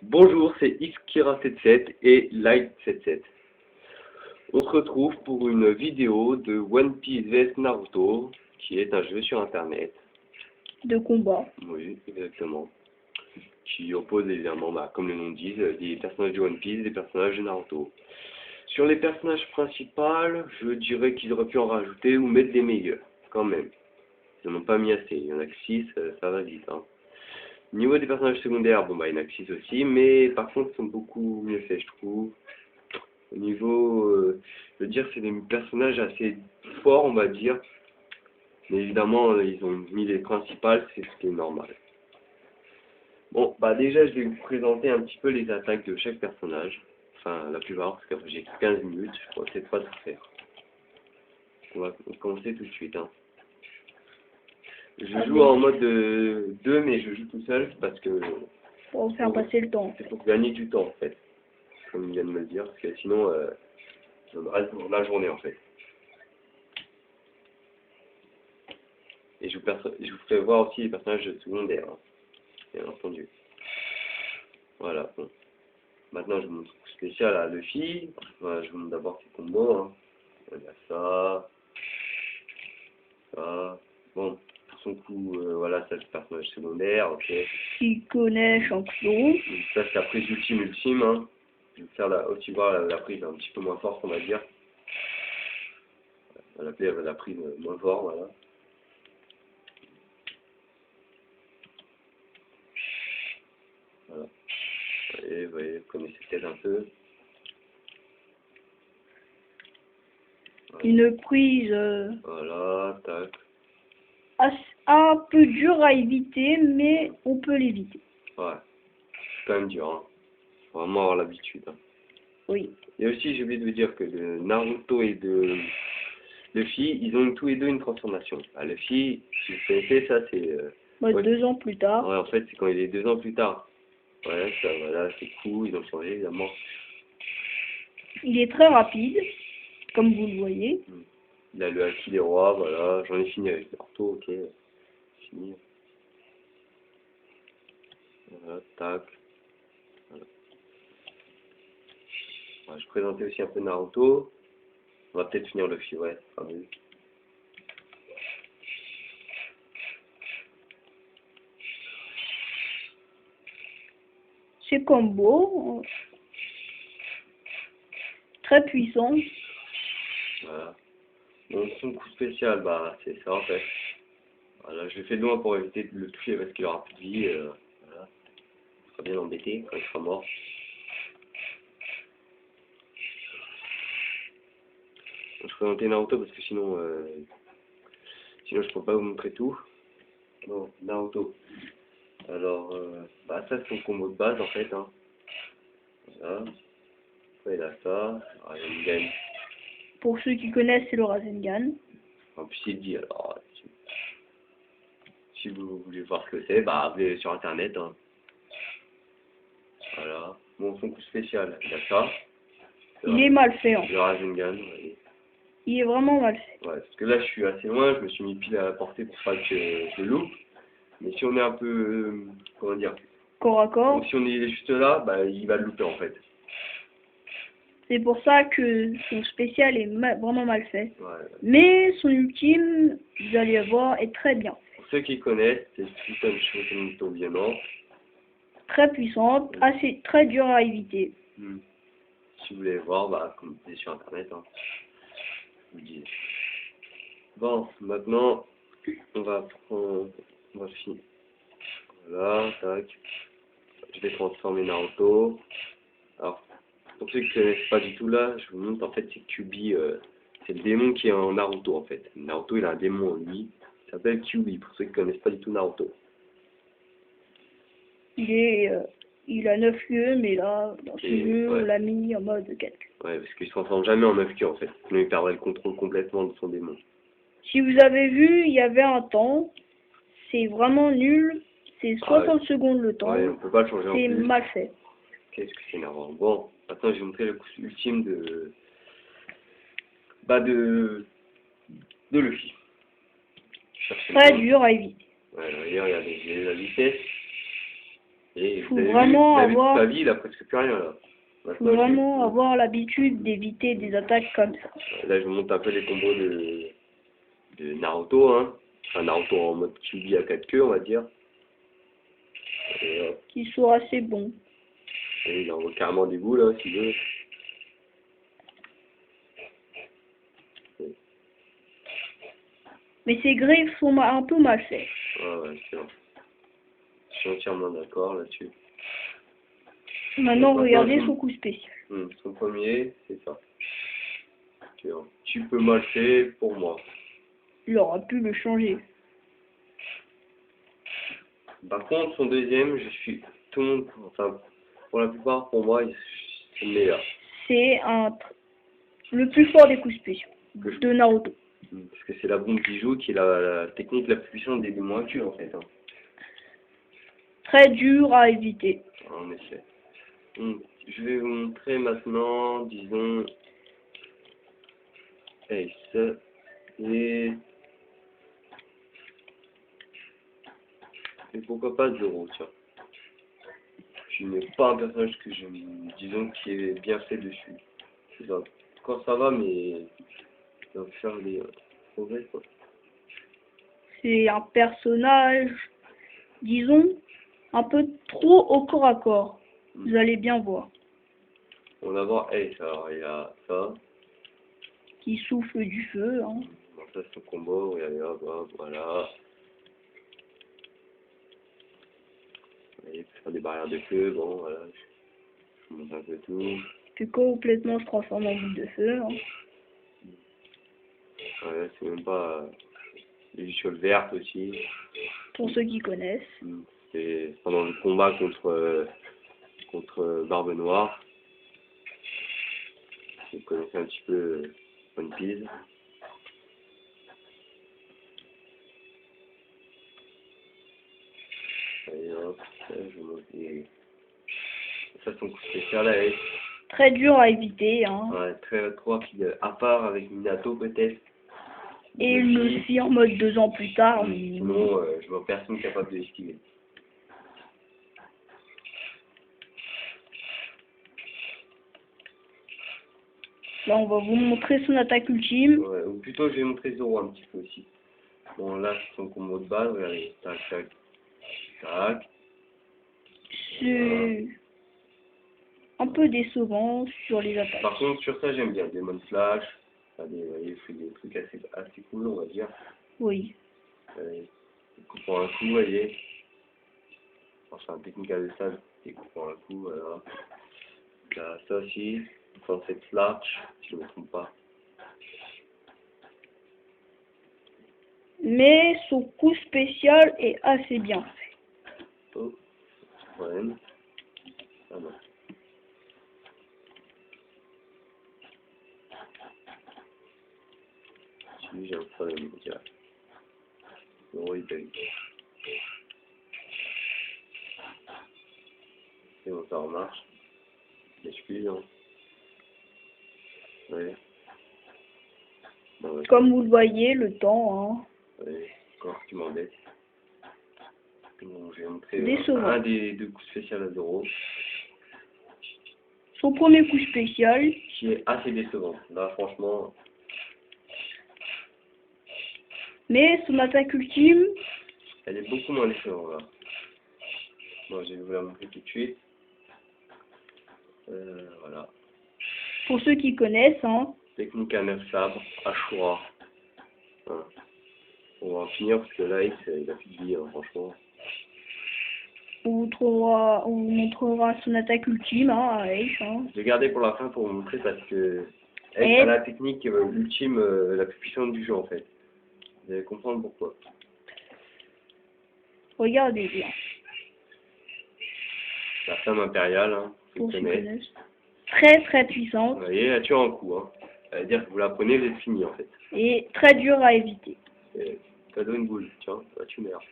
Bonjour, c'est Xkira77 et Light77. On se retrouve pour une vidéo de One Piece vs Naruto, qui est un jeu sur internet. De combat. Oui, exactement. Qui oppose évidemment, comme le nom dit, des personnages de One Piece et des personnages de Naruto. Sur les personnages principaux, je dirais qu'ils auraient pu en rajouter ou mettre des meilleurs, quand même. Ils n'en ont pas mis assez, il y en a que 6, ça va vite. Hein. Au niveau des personnages secondaires, il y en a que 6 aussi, mais par contre, ils sont beaucoup mieux faits, je trouve. Au niveau, je veux dire, c'est des personnages assez forts, on va dire. Mais évidemment, ils ont mis les principales, c'est ce qui est normal. Bon, déjà, je vais vous présenter un petit peu les attaques de chaque personnage. Enfin, la plupart, parce que j'ai 15 minutes, je pourrais peut-être pas tout faire. On va commencer tout de suite. Hein. Je joue en mode 2, mais je joue tout seul parce que... Pour faire passer le temps. C'est pour gagner du temps, en fait. Comme il vient de me le dire, parce que sinon, je me reste pour la journée, en fait. Et je vous ferai voir aussi les personnages secondaires, hein, bien entendu. Voilà, bon. Maintenant, je vous montre le spécial à Luffy. Voilà, je vous montre d'abord ses combos. Hein. Il y a ça. Ça. Bon, pour son coup, voilà, ça c'est le personnage secondaire, ok. Qui connaît champion. Ça, c'est la prise ultime. Hein. Je vais faire aussi voir la prise un petit peu moins forte, on va dire. On va l'appeler la prise moins forte, voilà. Voilà. Et vous voyez, vous connaissez peut-être un peu. Voilà. Une prise voilà, tac. Un peu dure à éviter, mais on peut l'éviter. Ouais, c'est quand même dur, hein. Faut vraiment avoir l'habitude. Hein. Oui. Et aussi, j'ai oublié de vous dire que de Naruto et de Luffy, ils ont tous les deux une transformation. Luffy, si vous connaissez, ça c'est... Ouais. 2 ans plus tard. Ouais, en fait, c'est quand il est 2 ans plus tard. Ouais, ça, voilà, c'est cool, ils ont changé, évidemment. Il est très rapide, comme vous le voyez. Il a le Haki des rois, voilà. J'en ai fini avec Naruto, ok. Fini. Voilà, tac. Voilà. Ouais, je présentais aussi un peu Naruto. On va peut-être finir Luffy, ouais, ce sera mieux. Ses combos, très puissants. Voilà. Bon, son coup spécial, c'est ça en fait. Voilà, je le fais de loin pour éviter de le toucher parce qu'il aura plus de vie. Voilà. Il sera bien embêté quand il sera mort. Je présentais Naruto parce que sinon je ne peux pas vous montrer tout. Bon, Naruto. Alors, ça c'est son combo de base en fait. Hein. Voilà. Après il a ça, Rasengan. Pour ceux qui connaissent, c'est le Rasengan. En plus il dit, alors, si vous voulez voir ce que c'est, vous allez sur internet. Hein. Voilà. Bon, son coup spécial, il a ça. Il est mal fait. Le Rasengan, ouais. Il est vraiment mal fait. Ouais, parce que là je suis assez loin, je me suis mis pile à la portée pour pas que je le loupe. Mais si on est un peu, comment dire, corps à corps. donc si on est juste là, il va le louper en fait. C'est pour ça que son spécial est vraiment mal fait. Ouais. Mais son ultime, vous allez voir, est très bien. Pour ceux qui connaissent, c'est Susan Shotenito Violent. Très puissante, très dur à éviter. Si vous voulez voir, comme c'est sur internet, hein, je vous dis. Bon, maintenant, on va finir. Voilà, tac. Je vais transformer Naruto. Alors, pour ceux qui ne connaissent pas du tout là, je vous montre, en fait, c'est Kyuubi, c'est le démon qui est en Naruto, en fait. Naruto, il a un démon en lui, il s'appelle Kyuubi, pour ceux qui ne connaissent pas du tout Naruto. Il a 9 yeux, mais là, dans ce jeu, on l'a mis en mode calcul. Ouais, parce qu'il se transforme jamais en 9 queues, en fait. Sinon, il perdrait le contrôle complètement de son démon. Si vous avez vu, il y avait un temps, c'est vraiment nul, c'est 60 secondes le temps. Ouais, on peut pas le changer en plus. C'est mal fait. Qu'est-ce que c'est énervant. Bon, maintenant, je vais vous montrer le coup ultime de Luffy. Très dur à éviter. Ouais, regardez, j'ai la vitesse. Et Faut vous avez vu, vraiment vous avez toute avoir- sa vie, il a presque plus rien là. Faut Maintenant, vraiment avoir l'habitude d'éviter des attaques comme ça. là, je monte un peu les combos de Naruto, hein. Enfin, Naruto en mode Kyuubi à 4 queues, on va dire. Et hop, Qui sont assez bons. et il envoie carrément des boules, hein, s'il veut. Mais ses griffes sont un peu mal faites. Ah ouais, c'est vrai. Je suis entièrement d'accord là-dessus. Maintenant, Maintenant, regardez je- son coup spécial. Son premier, c'est ça. C'est un petit peu mal fait pour moi. Il aurait pu le changer. Par contre, son deuxième, je suis tout le monde, enfin, pour la plupart, pour moi, c'est le meilleur. C'est le plus fort des coups spéciaux de Naruto. Parce que c'est la bombe qui joue qui est la technique la plus puissante des démons actuels, en fait. Hein. Très dur à éviter. En effet. Je vais vous montrer maintenant, disons, Ace et pourquoi pas Zoro, tiens. Qui n'est pas un personnage que j'aime, disons, qui est bien fait dessus. C'est ça. Quand ça va, mais ça va faire des progrès, quoi. C'est un personnage, disons, un peu trop au corps à corps. Vous allez bien voir. On va voir Ace, alors il y a ça. Qui souffle du feu. Hein. Bon, ça c'est son combo, regardez, hop, hop, voilà. Il peut faire des barrières de feu, bon, voilà. Je vous montre un peu tout. Il peut complètement se transformer en boule de feu. Hein. Ouais, c'est même pas les lucioles vertes aussi. Pour ceux qui connaissent. C'est pendant le combat contre Barbe Noire. Vous connaissez un petit peu One Piece. Allez hop, ça, je vais monter. Ça son coup spécial là, Ace. Très dur à éviter. Hein. Ouais, très trop rapide. À part avec Minato peut-être. Et le aussi en mode 2 ans plus tard. Sinon, je vois personne capable de l'esquiver. Là, on va vous montrer son attaque ultime. Ouais, ou plutôt, je vais montrer Zoro un petit peu aussi. Bon, là, c'est son combo de base. Regardez, tac, tac, tac. C'est un peu décevant sur les attaques. Par contre, sur ça, j'aime bien. Demon Slash. Enfin, vous voyez, il fait des trucs assez cool, on va dire. Oui. Il coupe en un coup, vous voyez. Enfin, un technical de sable, il coupe en un coup, voilà. Là, ça aussi, enfin, c'est Slash, si je ne me trompe pas. Mais son coup spécial est assez bien fait. Oh, problème. Ah non. Si, j'ai un problème, direct. Zoro, il bug. C'est bon, ça remarche. M'excuse, hein. Ouais. Bon, ouais. Comme vous le voyez, le temps, hein. Ouais, encore qui m'embête. Bon, je vais montrer Décevant. un des deux coups spéciaux à Zoro, Son premier coup spécial, qui est assez décevant. Là, franchement, mais son attaque ultime, elle est beaucoup moins décevante, là. Bon, je vais vous la montrer tout de suite. Voilà. pour ceux qui connaissent, hein, Technique à 9 sabres, Ashura. Voilà. On va en finir parce que là, il a plus de vie, hein, franchement. on vous montrera son attaque ultime, hein, à Ace, hein. Je l'ai gardé pour la fin pour vous montrer parce que Et- elle a la technique ultime, la plus puissante du jeu en fait. Vous allez comprendre pourquoi. Regardez bien, La flamme impériale, hein, pour vous ceux qui connaissez. connaissent. Très très puissante Vous voyez, elle tue en coup. Hein. Ça veut dire que vous la prenez, vous êtes fini en fait. et très dur à éviter. Cadeau une boule, tiens, là tu meurs.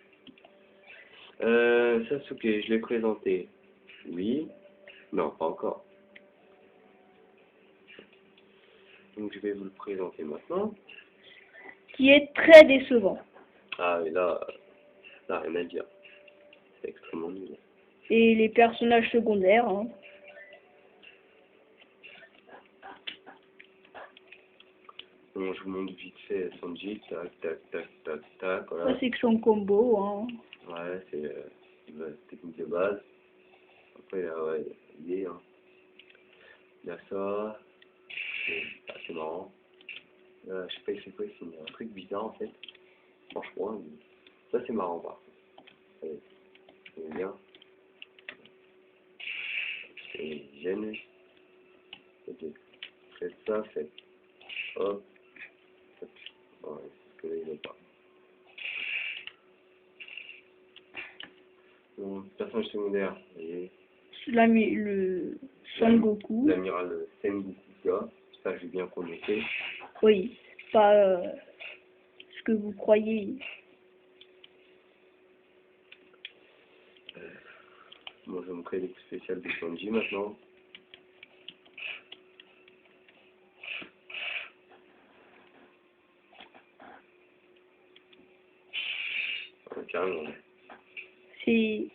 Sasuke, je l'ai présenté. Oui. Non, pas encore. Donc je vais vous le présenter maintenant. Qui est très décevant. Ah, mais là, rien à dire. C'est extrêmement nul. Et les personnages secondaires, hein. Bon, je vous montre vite fait Sanji, tac, tac, tac, tac, tac, Ça, voilà. c'est que son combo, hein. Ouais, c'est la technique de base. Après, ouais, il y a hein. Il y a ça, c'est marrant. Je sais pas c'est quoi, c'est un truc bizarre en fait. Franchement, ça c'est marrant par contre. C'est bien. C'est gêné. Faites ça, faites. Hop. Hop. Ouais, c'est ce que là il veut pas. Bon, personnage secondaire, vous voyez. Le Son Goku. L'amiral Sengoku, là. Ça j'ai bien prononcé. Oui, pas ce que vous croyez. Moi je vais me créer des coups spéciales de Sanji maintenant. Carrément. C'est...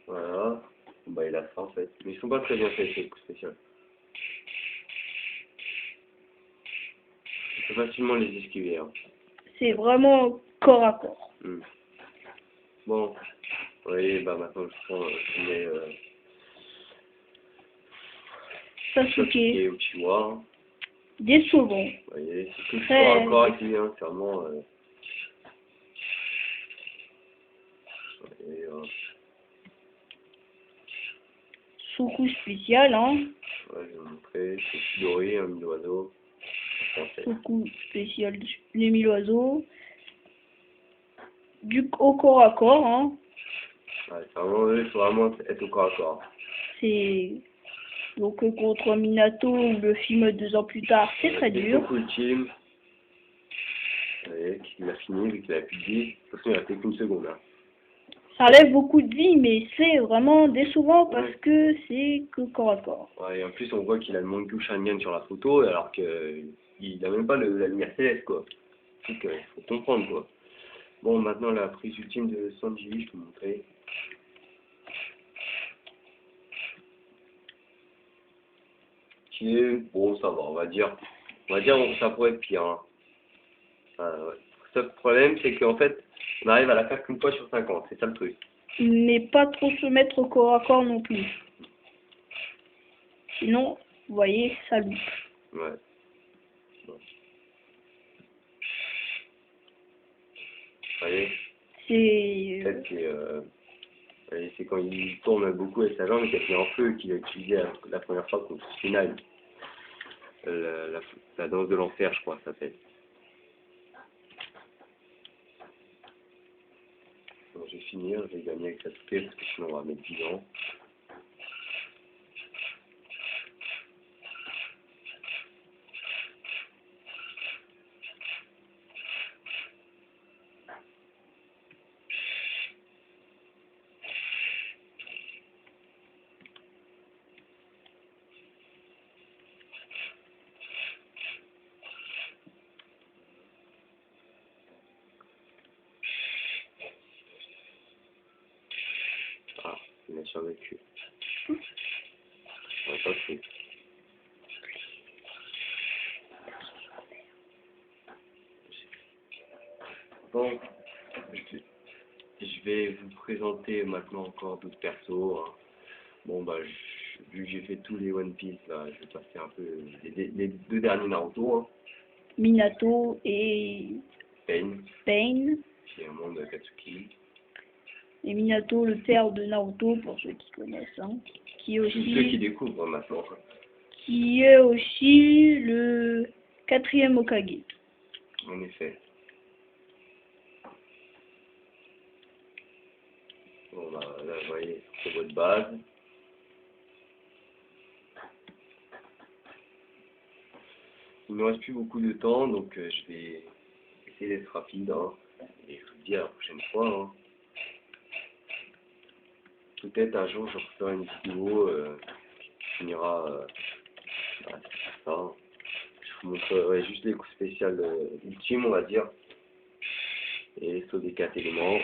Voilà. Bah il a ça en fait. Mais ils sont pas très bien faits ces coups spéciaux. On peut facilement les esquiver. Hein. C'est vraiment corps à corps. Bon. Vous voyez, bah maintenant je prends les Sasuke. Uchiwa. Hein. Décevant. Vous voyez, c'est tout Très... corps à corps avec lui, hein. C'est vraiment... Et, Soukou spécial, hein. ouais, je vais vous montrer. C'est Chidori, un mille oiseau. Français. Soukou spécial, les 1000 oiseaux. Au corps à corps, hein. Ouais, c'est vraiment, il faut vraiment être au corps à corps. C'est... Donc contre Minato ou le film 2 ans plus tard, c'est très dur. Beaucoup ultime. Vous voyez, qu'il a fini, vu qu'il a plus de vie. De toute façon, il restait qu'une seconde. Hein. Ça enlève beaucoup de vie, mais c'est vraiment décevant parce que c'est que corps à corps. Ouais, et en plus, on voit qu'il a le Mangyu Sharingan sur la photo, alors qu'il n'a même pas la lumière céleste, quoi. Donc, il faut comprendre, quoi. Bon, maintenant, la prise ultime de Sanji, je vais vous montrer. Qui est, bon, ça va, on va dire, ça pourrait être pire. Hein. Ouais. Le seul problème, c'est qu'en fait, on arrive à la faire qu'une fois sur 50, c'est ça le truc. Mais pas trop se mettre au corps à corps non plus. Sinon, vous voyez, ça loupe. Ouais. Bon. Vous voyez, c'est quand il tourne beaucoup avec sa jambe et qu'il est en feu qu'il a utilisé la première fois contre Final. La danse de l'enfer, je crois, ça s'appelle. Bon, je vais finir, je vais gagner avec Sasuke parce que sinon on va mettre 10 ans. Ah, il a survécu. On va pas fait. Bon, je vais vous présenter maintenant encore d'autres persos. Hein. Bon, bah, vu que j'ai fait tous les One Piece, là, je vais passer un peu les deux derniers Naruto. Hein. Minato et Pain, Pain. qui est un monde de Katsuki. Et Minato, le père de Naruto, pour ceux qui connaissent, hein. Qui est Tous ceux qui aussi, découvrent maintenant. qui est aussi le 4e Hokage. En effet. Bon, bah, là, vous voyez, c'est votre base. Il ne me reste plus beaucoup de temps, donc je vais essayer d'être rapide. Hein, et je vous dis à la prochaine fois. Hein. Peut-être un jour, je referai une vidéo qui finira ça. Je vous montrerai juste les coups spéciaux ultimes, on va dire. Et saut des 4 éléments.